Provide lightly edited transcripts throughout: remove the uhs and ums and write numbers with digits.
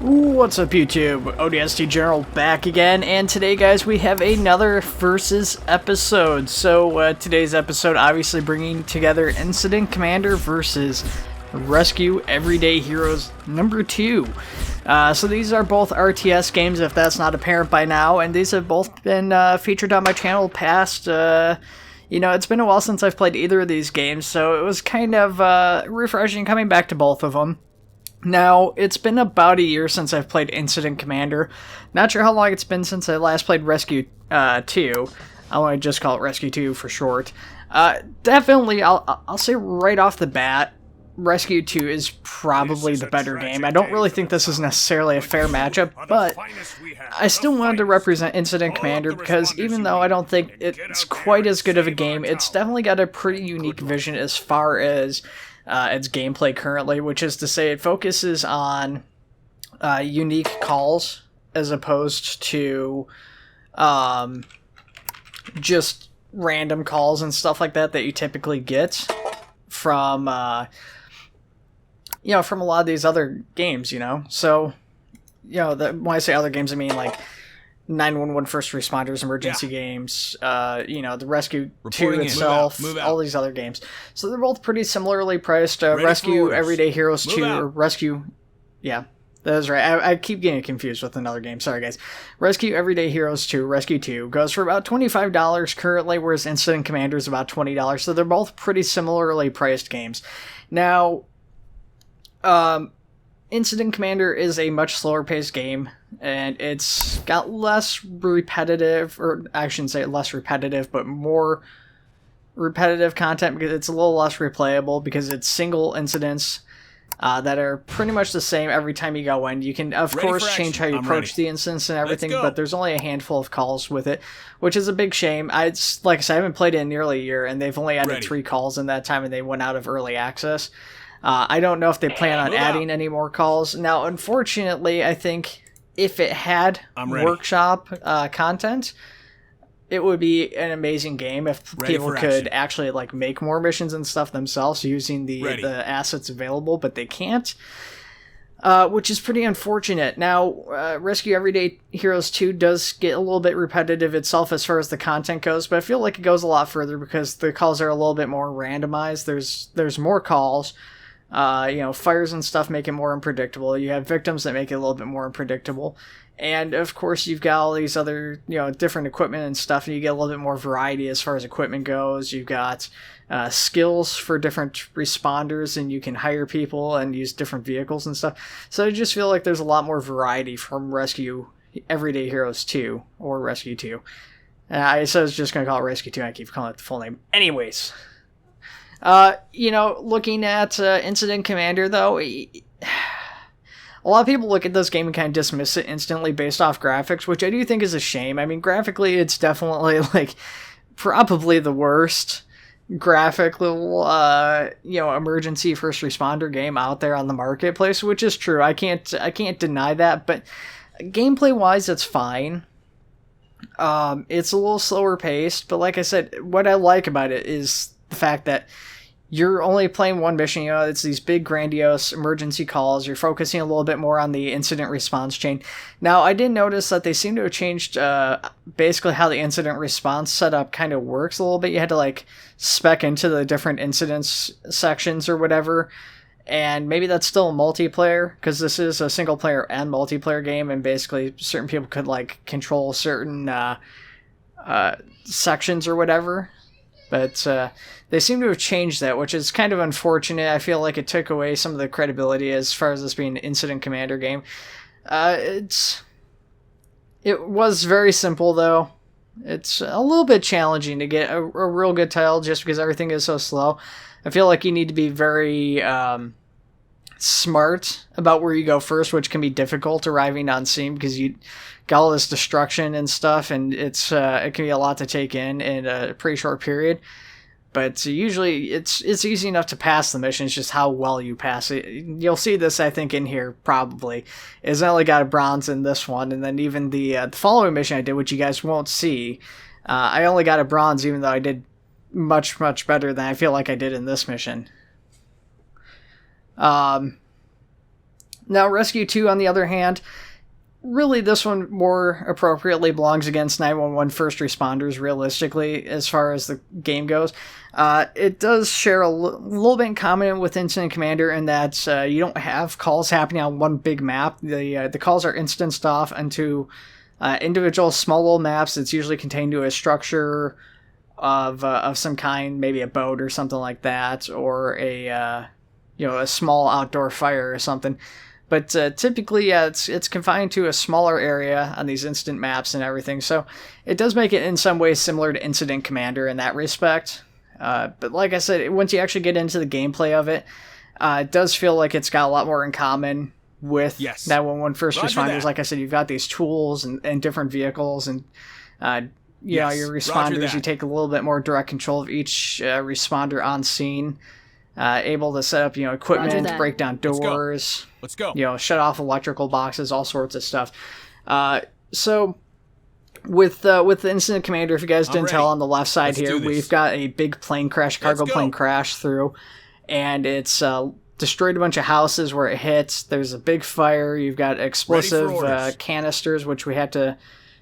What's up YouTube? ODST General back again, and today guys we have another versus episode. So today's episode obviously bringing together Incident Commander versus Rescue Everyday Heroes number 2. So these are both RTS games if that's not apparent by now, and these have both been featured on my channel past. It's been a while since I've played either of these games, so it was kind of refreshing coming back to both of them. Now, it's been about a year since I've played Incident Commander. Not sure how long it's been since I last played Rescue 2. I want to just call it Rescue 2 for short. Definitely, I'll say right off the bat, Rescue 2 is probably the better game. I don't really think this is necessarily a fair matchup, but I still wanted to represent Incident Commander because even though I don't think it's quite as good of a game, it's definitely got a pretty unique vision as far as its gameplay currently, which is to say it focuses on unique calls as opposed to just random calls and stuff like that you typically get from from a lot of these other games, So, when I say other games, I mean like 911 First Responders, emergency games, the Rescue 2 itself, all these other games. So they're both pretty similarly priced. Rescue Everyday Heroes 2, or Rescue... Yeah, that is right. I keep getting confused with another game. Sorry, guys. Rescue Everyday Heroes 2, Rescue 2, goes for about $25 currently, whereas Incident Commander is about $20. So they're both pretty similarly priced games. Now, Incident Commander is a much slower paced game, and it's got less repetitive, or I shouldn't say less repetitive, but more repetitive content because it's a little less replayable because it's single incidents that are pretty much the same every time you go in. You can, of course, change how you approach the incidents and everything, but there's only a handful of calls with it, which is a big shame. Like I said, I haven't played it in nearly a year, and they've only added 3 calls in that time, and they went out of early access. I don't know if they plan on adding any more calls. Now, unfortunately, I think if it had workshop content, it would be an amazing game if people could actually make more missions and stuff themselves using the assets available, but they can't, which is pretty unfortunate. Now, Rescue Everyday Heroes 2 does get a little bit repetitive itself as far as the content goes, but I feel like it goes a lot further because the calls are a little bit more randomized. There's more calls. Fires and stuff make it more unpredictable. You have victims that make it a little bit more unpredictable. And, of course, you've got all these other, different equipment and stuff, and you get a little bit more variety as far as equipment goes. You've got skills for different responders, and you can hire people and use different vehicles and stuff. So I just feel like there's a lot more variety from Rescue Everyday Heroes 2, or Rescue 2. I said I was just going to call it Rescue 2, and I keep calling it the full name. Anyways... looking at Incident Commander, though, a lot of people look at this game and kind of dismiss it instantly based off graphics, which I do think is a shame. I mean, graphically, it's definitely, probably the worst graphical, emergency first responder game out there on the marketplace, which is true. I can't deny that, but gameplay-wise, it's fine. It's a little slower paced, but like I said, what I like about it is the fact that you're only playing one mission. It's these big grandiose emergency calls. You're focusing a little bit more on the incident response chain. Now, I did notice that they seem to have changed basically how the incident response setup kind of works a little bit. You had to spec into the different incidents sections or whatever, and maybe that's still a multiplayer because this is a single player and multiplayer game, and basically certain people could control certain sections or whatever. But they seem to have changed that, which is kind of unfortunate. I feel like it took away some of the credibility as far as this being an Incident Commander game. It was very simple, though. It's a little bit challenging to get a real good title just because everything is so slow. I feel like you need to be very smart about where you go first, which can be difficult arriving on scene because you got all this destruction and stuff, and it can be a lot to take in a pretty short period. But usually it's easy enough to pass the mission. It's just how well you pass it. You'll see this, I think, in here probably. Is I only got a bronze in this one, and then even the following mission I did, which you guys won't see, I only got a bronze, even though I did much, much better than I feel like I did in this mission. Now, Rescue 2, on the other hand, really this one more appropriately belongs against 911 first responders, realistically, as far as the game goes. It does share a little bit in common with Incident Commander in that you don't have calls happening on one big map. The calls are instanced off into individual small little maps. It's usually contained to a structure of some kind, maybe a boat or something like that, or a small outdoor fire or something. But typically, it's confined to a smaller area on these instant maps and everything. So it does make it in some ways similar to Incident Commander in that respect. But like I said, once you actually get into the gameplay of it, it does feel like it's got a lot more in common with 911 first responders. Like I said, you've got these tools and different vehicles, and your responders, you take a little bit more direct control of each responder on scene. Able to set up, equipment, break down doors. Let's go. Shut off electrical boxes, all sorts of stuff. So with the Incident Commander, if you guys didn't tell, on the left side here, we've got a big plane crash, cargo plane crash through, and it's destroyed a bunch of houses where it hits. There's a big fire. You've got explosive canisters, which we have to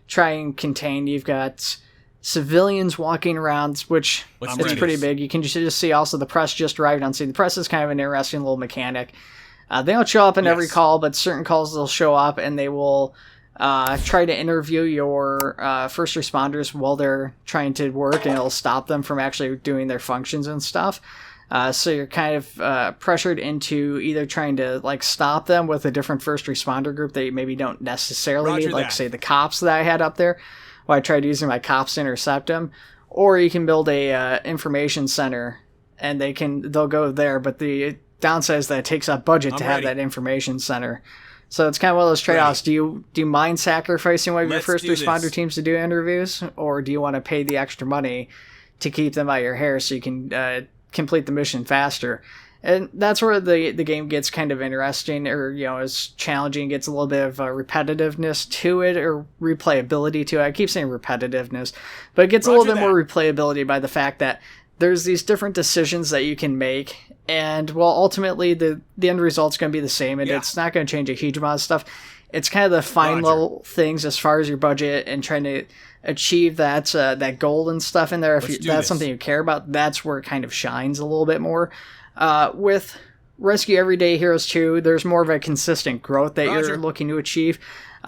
try and contain. You've got civilians walking around, which it's pretty big. You can just see also the press just arrived on scene. The press is kind of an interesting little mechanic. They don't show up in every call, but certain calls they'll show up, and they will try to interview your first responders while they're trying to work, and it'll stop them from actually doing their functions and stuff. So you're kind of pressured into either trying to stop them with a different first responder group that you maybe don't necessarily need, say the cops that I had up there. Well, I tried using my cops to intercept them, or you can build a information center, and they'll go there. But the downside is that it takes up budget to have that information center. So it's kind of one of those trade-offs. Do you mind sacrificing one of your first responder teams to do interviews, or do you want to pay the extra money to keep them out your hair so you can complete the mission faster? And that's where the game gets kind of interesting, or is challenging, gets a little bit of repetitiveness to it, or replayability to it. I keep saying repetitiveness, but it gets a little bit more replayability by the fact that there's these different decisions that you can make, and ultimately the end result's going to be the same, and it's not going to change a huge amount of stuff. It's kind of the fine little things as far as your budget and trying to achieve that goal and stuff in there. If that's something you care about, that's where it kind of shines a little bit more. With Rescue Everyday Heroes 2, there's more of a consistent growth that you're looking to achieve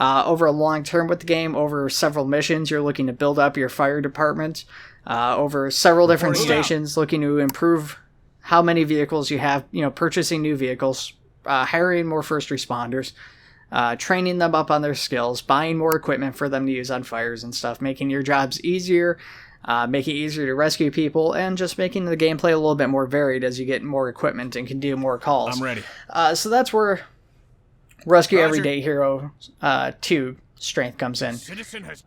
over a long term with the game. Over several missions, you're looking to build up your fire department. Over several different stations, looking to improve how many vehicles you have, purchasing new vehicles, hiring more first responders, training them up on their skills, buying more equipment for them to use on fires and stuff, making your jobs easier, making it easier to rescue people, and just making the gameplay a little bit more varied as you get more equipment and can do more calls. I'm ready. So that's where Rescue Everyday Hero 2 strength comes in.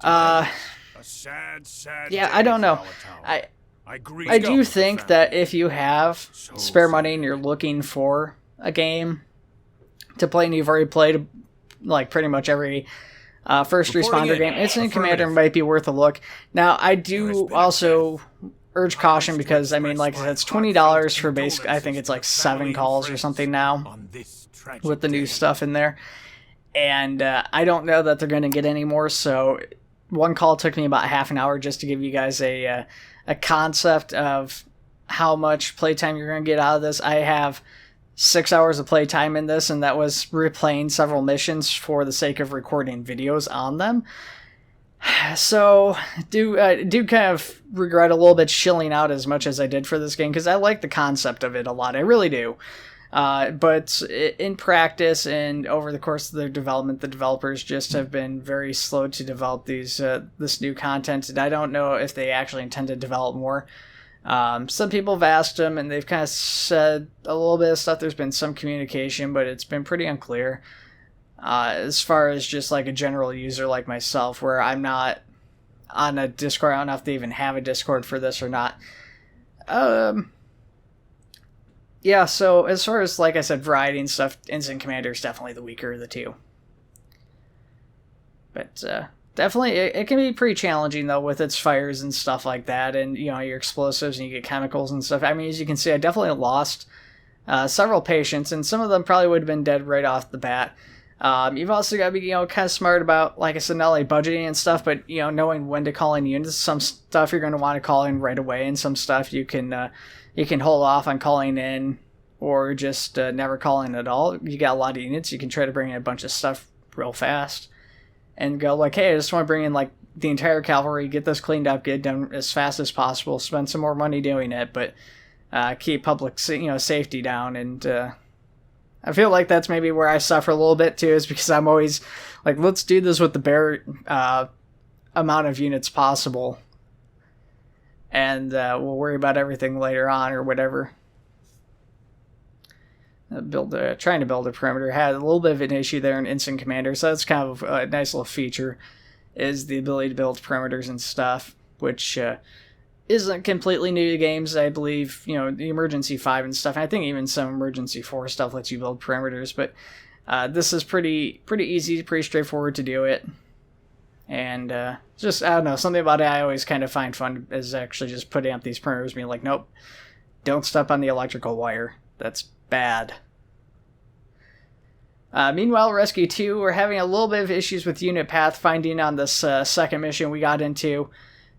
A sad I don't know. I do think that if you have spare money and you're looking for a game to play, and you've already played pretty much every first responder game, Incident Commander might be worth a look. Now, I do also urge caution because, like I said, it's $20 for basic. I think it's 7 calls or something now with the new stuff in there. And I don't know that they're going to get any more, so one call took me about half an hour just to give you guys a concept of how much playtime you're going to get out of this. I have 6 hours of playtime in this, and that was replaying several missions for the sake of recording videos on them. So, do kind of regret a little bit shilling out as much as I did for this game, because I like the concept of it a lot. I really do. But in practice and over the course of their development, the developers just have been very slow to develop this new content, and I don't know if they actually intend to develop more. Some people have asked them, and they've kind of said a little bit of stuff. There's been some communication, but it's been pretty unclear. As far as just a general user like myself, where I'm not on a Discord, I don't know if they even have a Discord for this or not. Yeah, so as far as, like I said, variety and stuff, Incident Commander is definitely the weaker of the two. But definitely, it can be pretty challenging, though, with its fires and stuff like that, and, your explosives, and you get chemicals and stuff. As you can see, I definitely lost several patients, and some of them probably would have been dead right off the bat. You've also got to be, kind of smart about, like I said, not only budgeting and stuff, but, knowing when to call in units. Some stuff you're going to want to call in right away, and some stuff you can hold off on calling in, or just never call in at all. You got a lot of units, you can try to bring in a bunch of stuff real fast, and go like, hey, I just want to bring in, like, the entire cavalry, get this cleaned up, get it done as fast as possible, spend some more money doing it, but keep public, safety down. And I feel like that's maybe where I suffer a little bit too, is because I'm always like, let's do this with the bare amount of units possible, and we'll worry about everything later on or whatever. Trying to build a perimeter had a little bit of an issue there in Instant Commander, so that's kind of a nice little feature, is the ability to build perimeters and stuff, which isn't completely new to games. I believe, the Emergency 5 and stuff, and I think even some Emergency 4 stuff lets you build perimeters, but this is pretty easy, pretty straightforward to do it. And just, I don't know, something about it I always kind of find fun is actually just putting up these perimeters, being like, nope, don't step on the electrical wire. That's bad. Meanwhile, Rescue 2, we're having a little bit of issues with unit pathfinding on this second mission we got into.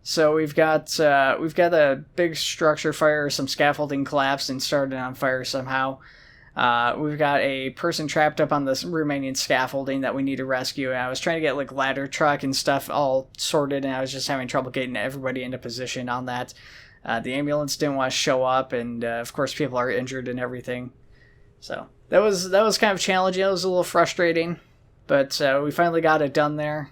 So we've got a big structure fire, some scaffolding collapsed and started on fire somehow. We've got a person trapped up on this remaining scaffolding that we need to rescue. And I was trying to get like ladder truck and stuff all sorted, and I was just having trouble getting everybody into position on that. The ambulance didn't want to show up, and of course people are injured and everything. So that was kind of challenging. It was a little frustrating, but we finally got it done there.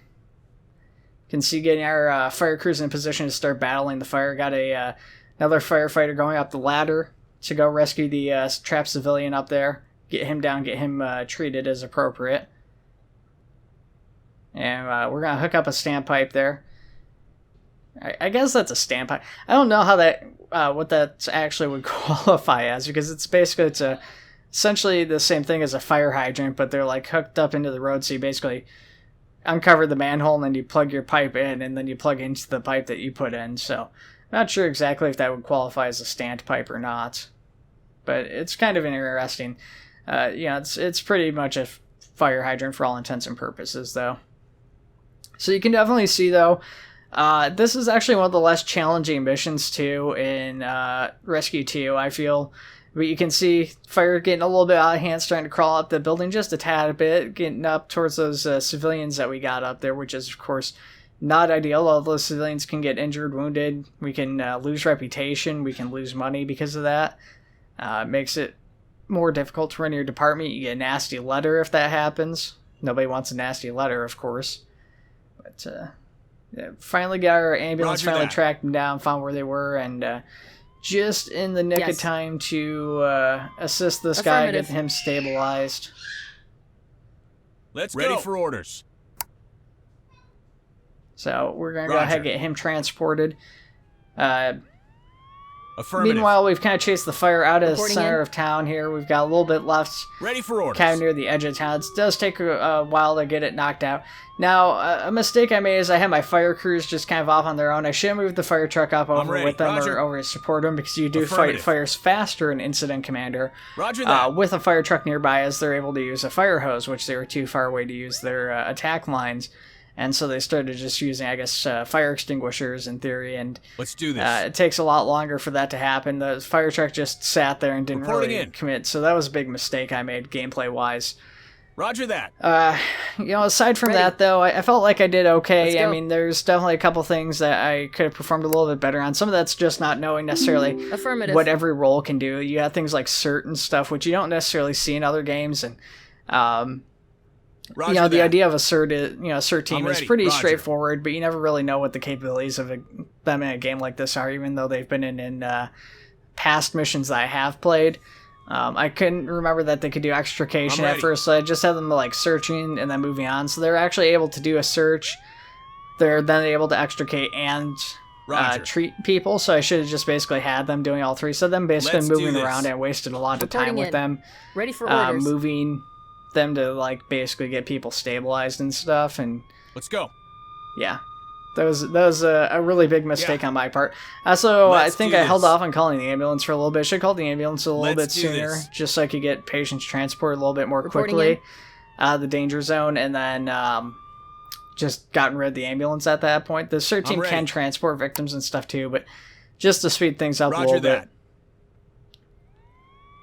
You can see getting our fire crews in position to start battling the fire. Got another firefighter going up the ladder to go rescue the trapped civilian up there. Get him down, get him treated as appropriate. And we're going to hook up a standpipe there. I guess that's a standpipe. I don't know how what that actually would qualify as, because it's essentially the same thing as a fire hydrant, but they're like hooked up into the road, so you basically uncover the manhole and then you plug your pipe in, and then you plug into the pipe that you put in. So I'm not sure exactly if that would qualify as a standpipe or not, but it's kind of interesting. It's pretty much a fire hydrant for all intents and purposes, though. So you can definitely see, though, this is actually one of the less challenging missions too in Rescue 2, I feel. But you can see fire getting a little bit out of hand, starting to crawl up the building just a tad bit, getting up towards those civilians that we got up there, which is, of course, not ideal. All those civilians can get injured, wounded. We can lose reputation. We can lose money because of that. It makes it more difficult to run your department. You get a nasty letter if that happens. Nobody wants a nasty letter, of course. But finally got our ambulance, tracked them down, found where they were, and just in the nick of time to assist this guy, get him stabilized. Let's go. Ready for orders. So we're going to go ahead and get him transported. Affirmative. Meanwhile, we've kind of chased the fire out of the center of town here. We've got a little bit left. Ready for orders. Kind of near the edge of town. It does take a while to get it knocked out. Now, a mistake I made is I had my fire crews just kind of off on their own. I should have moved the fire truck up over with them or over to support them, because you do fight fires faster in Incident Commander with a fire truck nearby, as they're able to use a fire hose, which they were too far away to use their attack lines. And so they started just using, I guess, fire extinguishers in theory, and let's do this. It takes a lot longer for that to happen. The fire truck just sat there and didn't really commit, so that was a big mistake I made gameplay-wise. Roger that. Aside from that, though, I felt like I did okay. I mean, there's definitely a couple things that I could have performed a little bit better on. Some of that's just not knowing necessarily what every role can do. You have things like certain stuff, which you don't necessarily see in other games, and the idea of a CERT team is pretty straightforward, but you never really know what the capabilities of them in a game like this are, even though they've been in past missions that I have played. I couldn't remember that they could do extrication at first, so I just had them like searching and then moving on. So they're actually able to do a search. They're then able to extricate and treat people, so I should have just basically had them doing all three. So them basically moving around, I wasted a lot of time with them. Ready for orders. Moving them to like basically get people stabilized and stuff, and let's go. Yeah, That was a really big mistake on my part. So I think I held off on calling the ambulance for a little bit. Should have called the ambulance a little bit sooner, just so I could get patients transported a little bit more quickly out of the danger zone, and then just gotten rid of the ambulance at that point. The CERT team can transport victims and stuff too, but just to speed things up a little bit.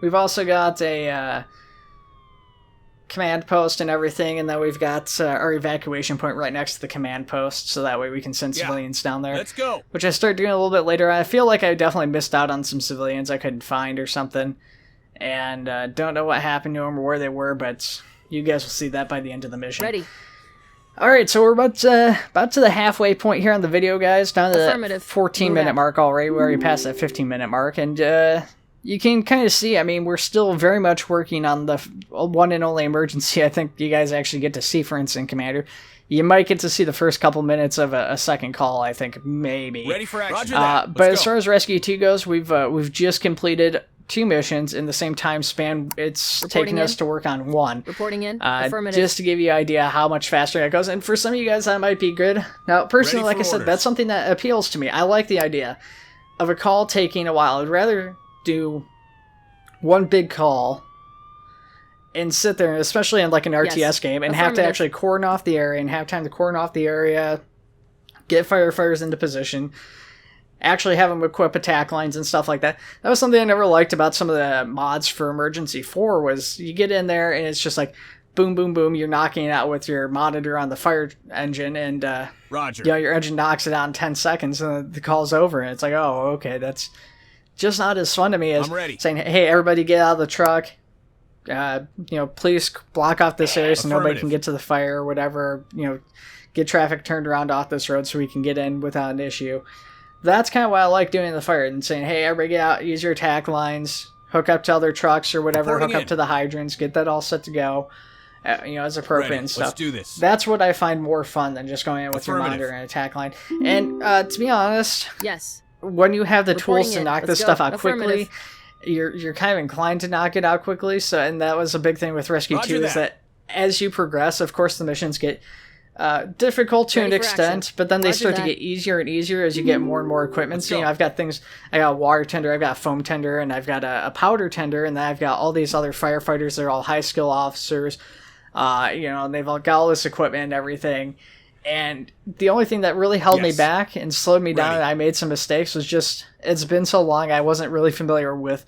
We've also got a command post and everything, and then we've got our evacuation point right next to the command post, so that way we can send civilians down there. Let's go. Which I start doing a little bit later. I feel like I definitely missed out on some civilians I couldn't find or something, and don't know what happened to them or where they were, but you guys will see that by the end of the mission. Ready. Alright, so we're about to the halfway point here on the video, guys. Down to the 14-minute mark already. We already passed that 15-minute mark, and you can kind of see, I mean, we're still very much working on the one and only emergency I think you guys actually get to see for Incident Commander. You might get to see the first couple minutes of a second call, I think, maybe. Ready for action. But as far as Rescue 2 goes, we've just completed 2 missions in the same time span it's taken us to work on 1. Reporting in. Affirmative. Just to give you an idea how much faster that goes. And for some of you guys, that might be good. Now, personally, like I said, that's something that appeals to me. I like the idea of a call taking a while. I'd rather do one big call and sit there, especially in like an RTS game, and have to actually cordon off the area and have time to cordon off the area, get firefighters into position, actually have them equip attack lines and stuff like that. That was something I never liked about some of the mods for Emergency 4, was you get in there and it's just like boom, boom, boom, you're knocking it out with your monitor on the fire engine, and your engine knocks it out in 10 seconds and the call's over, and it's like, oh, okay, that's just not as fun to me as saying, hey, everybody get out of the truck, please block off this area so nobody can get to the fire or whatever, get traffic turned around off this road so we can get in without an issue. That's kind of what I like doing in the fire, and saying, hey, everybody get out, use your attack lines, hook up to other trucks or whatever, hook up to the hydrants, get that all set to go, as appropriate and stuff. Let's do this. That's what I find more fun than just going in with your monitor and attack line. And to be honest, when you have the tools to knock this stuff out quickly, you're kind of inclined to knock it out quickly. So, and that was a big thing with Rescue 2, is that as you progress, of course, the missions get difficult to an extent, but then they start to get easier and easier as you get more and more equipment. So, I've got things, I got a water tender, I've got a foam tender, and I've got a powder tender, and then I've got all these other firefighters that are all high skill officers, and they've all got all this equipment and everything. And the only thing that really held me back and slowed me down, and I made some mistakes, was just, it's been so long, I wasn't really familiar with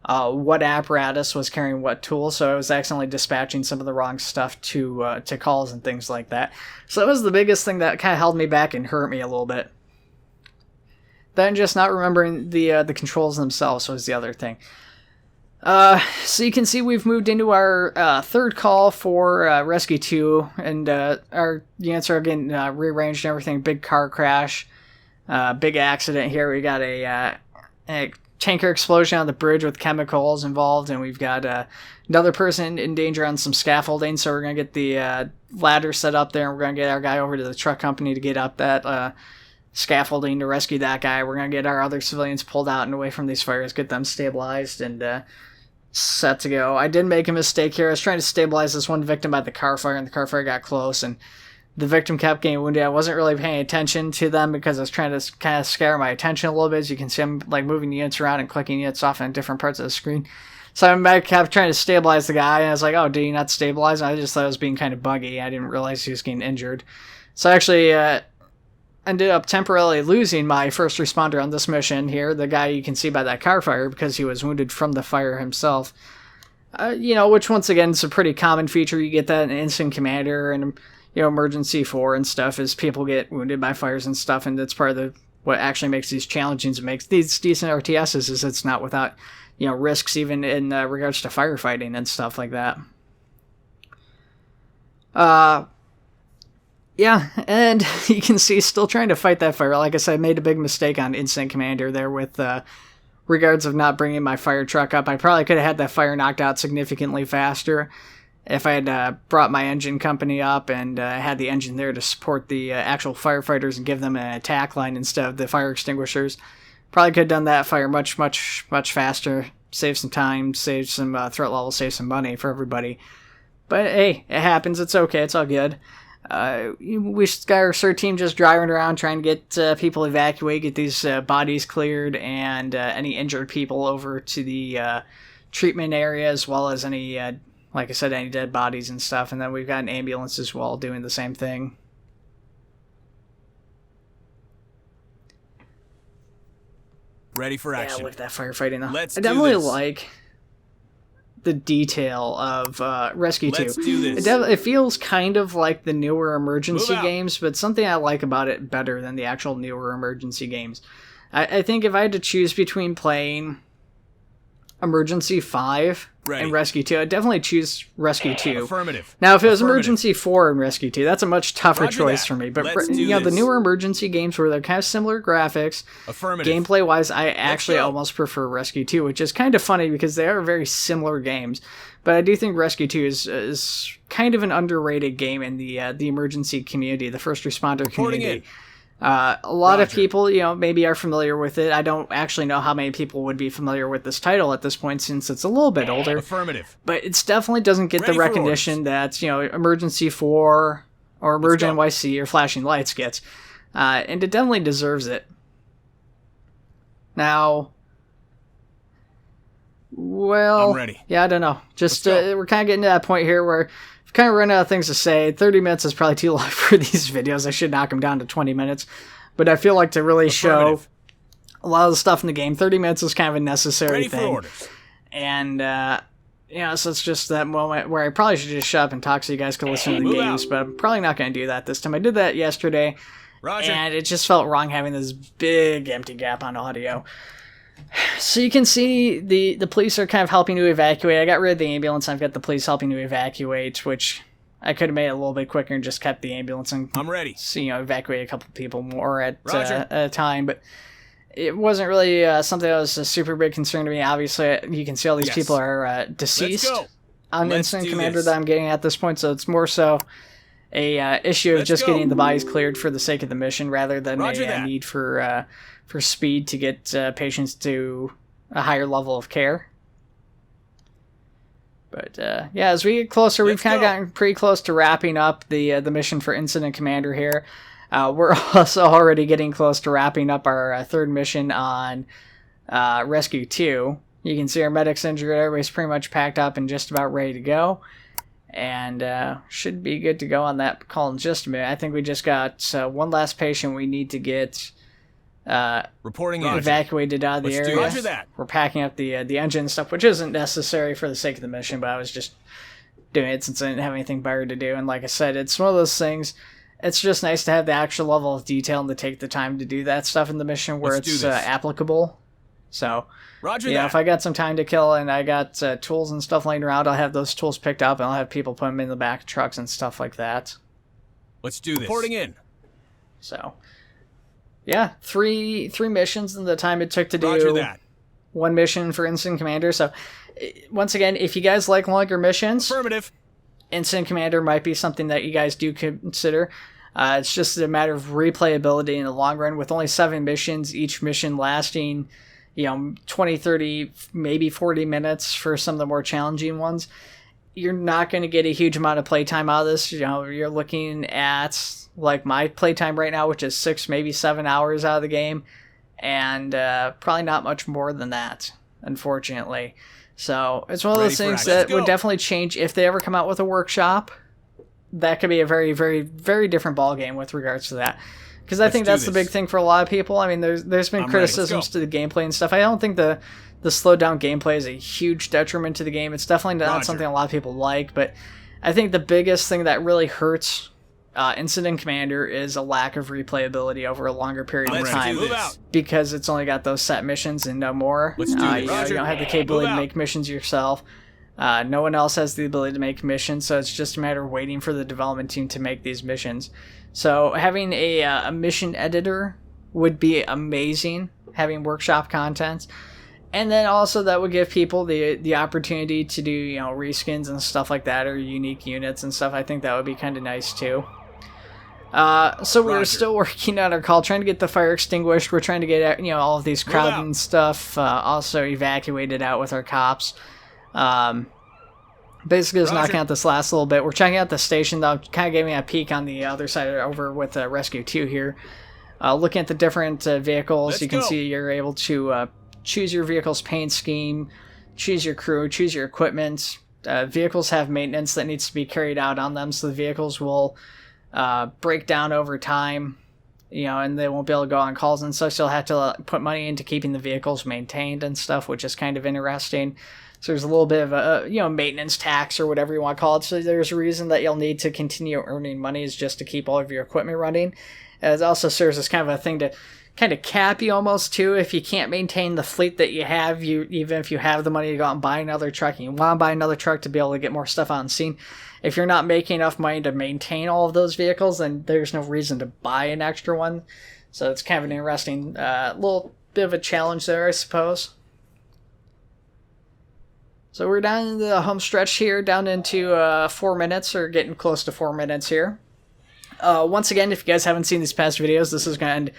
what apparatus was carrying what tool, so I was accidentally dispatching some of the wrong stuff to calls and things like that. So that was the biggest thing that kind of held me back and hurt me a little bit. Then just not remembering the controls themselves was the other thing. So you can see we've moved into our third call for Rescue 2, and our units are getting rearranged and everything. Big car crash, big accident here. We got a tanker explosion on the bridge with chemicals involved, and we've got another person in danger on some scaffolding, so we're going to get the ladder set up there, and we're going to get our guy over to the truck company to get up that scaffolding to rescue that guy. We're going to get our other civilians pulled out and away from these fires, get them stabilized and set to go. I did make a mistake here. I was trying to stabilize this one victim by the car fire, and the car fire got close, and the victim kept getting wounded. I wasn't really paying attention to them because I was trying to kind of scare my attention a little bit. As you can see, I'm like moving units around and clicking units off in different parts of the screen. So I kept trying to stabilize the guy, and I was like, oh, did he not stabilize? And I just thought it was being kind of buggy. I didn't realize he was getting injured. So I actually ended up temporarily losing my first responder on this mission here, the guy you can see by that car fire, because he was wounded from the fire himself. Which once again is a pretty common feature. You get that in Incident Commander and Emergency 4 and stuff, is people get wounded by fires and stuff, and that's part of what actually makes these challenging and makes these decent RTSs, is it's not without risks, even in regards to firefighting and stuff like that. And you can see still trying to fight that fire. Like I said, I made a big mistake on Incident Commander there with regards of not bringing my fire truck up. I probably could have had that fire knocked out significantly faster if I had brought my engine company up and had the engine there to support the actual firefighters and give them an attack line instead of the fire extinguishers. Probably could have done that fire much, much, much faster. Save some time, save some threat level, save some money for everybody. But hey, it happens. It's okay. It's all good. We got our CERT team just driving around trying to get people evacuated, get these bodies cleared, and any injured people over to the treatment area, as well as any, like I said, any dead bodies and stuff. And then we've got an ambulance as well doing the same thing. Ready for action. Yeah, look at that firefighting though. Let's I definitely do this. like the detail of Rescue 2. Let's do this. It feels kind of like the newer emergency Move out. games, but something I like about it better than the actual newer emergency games. I think if I had to choose between playing Emergency 5 Ready. and Rescue 2, I'd definitely choose Rescue 2. Affirmative. Now, if it was Affirmative. Emergency 4 and Rescue 2, that's a much tougher Roger choice that. for me. But Let's do the this. newer emergency games where they're kind of similar graphics, Affirmative. gameplay-wise, I actually go. almost prefer Rescue 2, which is kind of funny because they are very similar games. But I do think Rescue 2 is kind of an underrated game in the emergency community, the first responder Reporting community. A lot of Roger. people, maybe are familiar with it. I don't actually know how many people would be familiar with this title at this point since it's a little bit older. Affirmative. But it definitely doesn't get Ready the for recognition that, Emergency 4 or Emerge go. NYC or Flashing Lights gets. And it definitely deserves it. Now, well, I'm ready. yeah, I don't know. Just Let's go. we're kind of getting to that point here where we've kind of run out of things to say. 30 minutes is probably too long for these videos. I should knock them down to 20 minutes. But I feel like to really show Affirmative. a lot of the stuff in the game, 30 minutes is kind of a necessary Ready for thing. orders. And, so it's just that moment where I probably should just shut up and talk so you guys can listen to the Move games, out. but I'm probably not going to do that this time. I did that yesterday, Roger. and it just felt wrong having this big empty gap on audio. So you can see the police are kind of helping to evacuate. I got rid of the ambulance. I've got the police helping to evacuate, which I could have made it a little bit quicker and just kept the ambulance and I'm ready. evacuate a couple people more at Roger. a time. But it wasn't really something that was a super big concern to me. Obviously, you can see all these Yes. people are deceased Let's go. on Let's Incident do Commander this. that I'm getting at this point, so it's more so a issue of Let's just go. getting the bodies cleared for the sake of the mission rather than Roger a that. need for speed to get patients to a higher level of care. But as we get closer, we've Let's kind of go. gotten pretty close to wrapping up the mission for Incident Commander here. We're also already getting close to wrapping up our third mission on Rescue 2. You can see our medics injured, everybody's pretty much packed up and just about ready to go. And should be good to go on that call in just a minute. I think we just got one last patient we need to get Reporting in. evacuated out of the Let's do area. Roger that. We're packing up the engine and stuff, which isn't necessary for the sake of the mission, but I was just doing it since I didn't have anything better to do. And like I said, it's one of those things. It's just nice to have the actual level of detail and to take the time to do that stuff in the mission where Let's do it's this. applicable. So, Roger yeah, that. if I got some time to kill and I got tools and stuff laying around, I'll have those tools picked up and I'll have people put them in the back of trucks and stuff like that. Let's do this. Reporting in. So, yeah, three missions in the time it took to do Roger that. one mission for Incident Commander. So, once again, if you guys like longer missions, Affirmative. Incident Commander might be something that you guys do consider. It's just a matter of replayability in the long run. With only 7 missions, each mission lasting, 20, 30, maybe 40 minutes for some of the more challenging ones, you're not going to get a huge amount of playtime out of this. You're looking at like my playtime right now, which is 6, maybe 7 hours out of the game, and probably not much more than that, unfortunately. So it's one of Ready those for things action. that Let's would go. definitely change if they ever come out with a workshop. That could be a very, very, very different ballgame with regards to that. Because I Let's think do that's the this. big thing for a lot of people. I mean, there's been I'm ready. Let's criticisms go. to the gameplay and stuff. I don't think the slowed down gameplay is a huge detriment to the game. It's definitely not Roger. something a lot of people like, but I think the biggest thing that really hurts Incident Commander is a lack of replayability over a longer period Let's of do time this. Move out. because it's only got those set missions and no more. Let's do this. You Roger. don't have the capability Move to out. make missions yourself. No one else has the ability to make missions, so it's just a matter of waiting for the development team to make these missions. So having a mission editor would be amazing, having workshop content. And then also that would give people the opportunity to do, reskins and stuff like that, or unique units and stuff. I think that would be kind of nice too. So we're Roger. still working on our call, trying to get the fire extinguished. We're trying to get, all of these crowd out. and stuff also evacuated out with our cops. Basically, just Roger. knocking out this last little bit. We're checking out the station, though. Kind of gave me a peek on the other side over with Rescue 2 here. Looking at the different vehicles, Let's you can go. see you're able to choose your vehicle's paint scheme, choose your crew, choose your equipment. Vehicles have maintenance that needs to be carried out on them, so the vehicles will break down over time, and they won't be able to go on calls and such. So you'll have to put money into keeping the vehicles maintained and stuff, which is kind of interesting. So there's a little bit of a maintenance tax or whatever you want to call it. So there's a reason that you'll need to continue earning money is just to keep all of your equipment running. It also serves as kind of a thing to kind of cap you almost too. If you can't maintain the fleet that you have, even if you have the money to go out and buy another truck, and you want to buy another truck to be able to get more stuff out on scene, if you're not making enough money to maintain all of those vehicles, then there's no reason to buy an extra one. So it's kind of an interesting little bit of a challenge there, I suppose. So we're down in the home stretch here, down into 4 minutes, or getting close to 4 minutes here. Once again, if you guys haven't seen these past videos, this is going to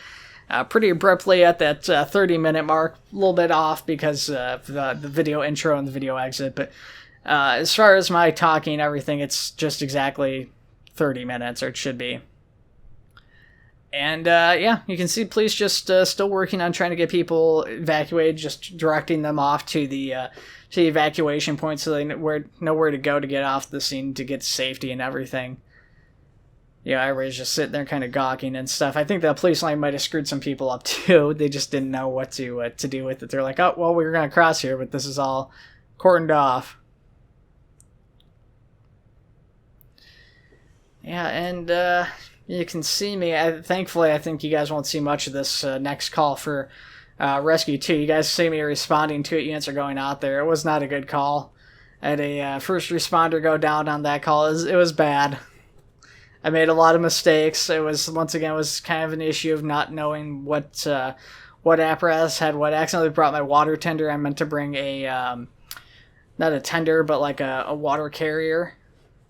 end pretty abruptly at that 30-minute mark. A little bit off because of the video intro and the video exit. But as far as my talking and everything, it's just exactly 30 minutes, or it should be. And yeah, you can see police just still working on trying to get people evacuated, just directing them off to the evacuation point so they know where to go to get off the scene to get to safety and everything. Everybody's just sitting there kind of gawking and stuff. I think the police line might have screwed some people up too. They just didn't know what to do with it. They're like, oh, well, we were going to cross here, but this is all cordoned off. Yeah, and you can see me. Thankfully, I think you guys won't see much of this next call for Rescue 2. You guys see me responding to it. Units are going out there. It was not a good call. I had a first responder go down on that call. It was bad. I made a lot of mistakes. It was kind of an issue of not knowing what apparatus had what. I accidentally brought my water tender. I meant to bring not a tender, but like a water carrier,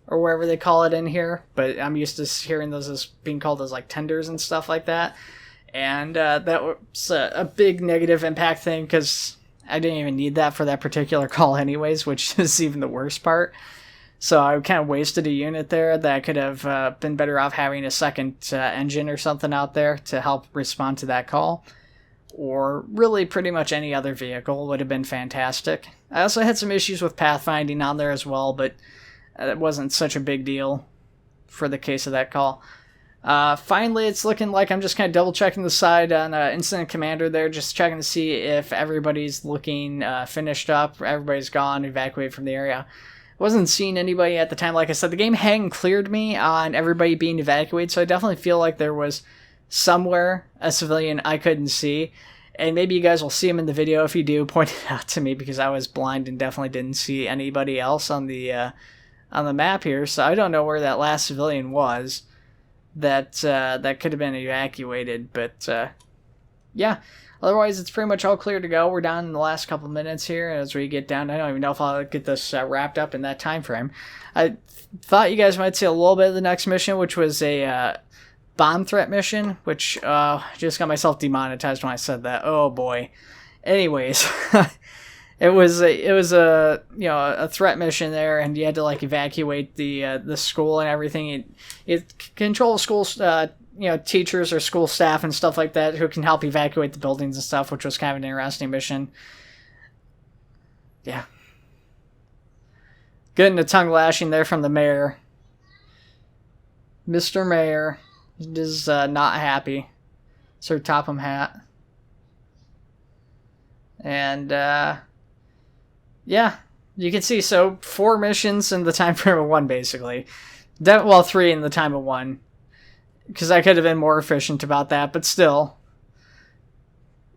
or wherever they call it in here. But I'm used to hearing those as being called as like tenders and stuff like that. And that was a big negative impact thing because I didn't even need that for that particular call anyways, which is even the worst part. So I kind of wasted a unit there that could have been better off having a second engine or something out there to help respond to that call. Or really pretty much any other vehicle would have been fantastic. I also had some issues with pathfinding on there as well, but it wasn't such a big deal for the case of that call. Finally, it's looking like I'm just kind of double checking the side on Incident Commander there, just checking to see if everybody's looking finished up, everybody's gone, evacuated from the area. Wasn't seeing anybody at the time. Like I said, the game hadn't cleared me on everybody being evacuated, so I definitely feel like there was somewhere a civilian I couldn't see. And maybe you guys will see him in the video. If you do, point it out to me, because I was blind and definitely didn't see anybody else on the map here. So I don't know where that last civilian was that could have been evacuated. But yeah. Otherwise, it's pretty much all clear to go. We're down in the last couple minutes here as we get down. I don't even know if I'll get this wrapped up in that time frame. I thought you guys might see a little bit of the next mission, which was a bomb threat mission, which just got myself demonetized when I said that. Oh boy. Anyways, it was a threat mission there, and you had to like evacuate the school and everything. It controls schools. Teachers or school staff and stuff like that who can help evacuate the buildings and stuff, which was kind of an interesting mission. Yeah. Getting a tongue lashing there from the mayor. Mr. Mayor is not happy. Sir Topham Hatt. And, yeah. You can see, so 4 missions in the time frame of 1, basically. 3 in the time of 1. Because I could have been more efficient about that, but still,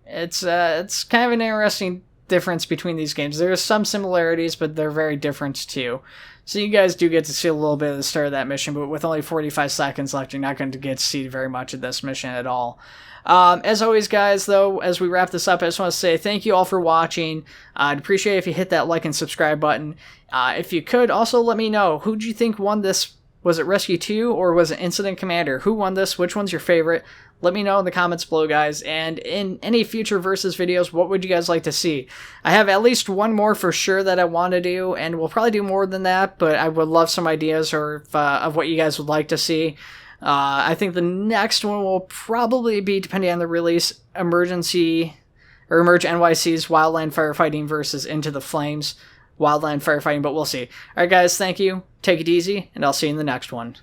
it's kind of an interesting difference between these games. There are some similarities, but they're very different too. So you guys do get to see a little bit of the start of that mission, but with only 45 seconds left, you're not going to get to see very much of this mission at all. As always, guys, though, as we wrap this up, I just want to say thank you all for watching. I'd appreciate it if you hit that like and subscribe button. If you could, also let me know, who do you think won this Was it Rescue 2 or was it Incident Commander? Who won this? Which one's your favorite? Let me know in the comments below, guys. And in any future Versus videos, what would you guys like to see? I have at least one more for sure that I want to do, and we'll probably do more than that, but I would love some ideas of what you guys would like to see. I think the next one will probably be, depending on the release, Emerge NYC's Wildland Firefighting versus Into the Flames Wildland Firefighting, but we'll see. Alright guys, thank you, take it easy, and I'll see you in the next one.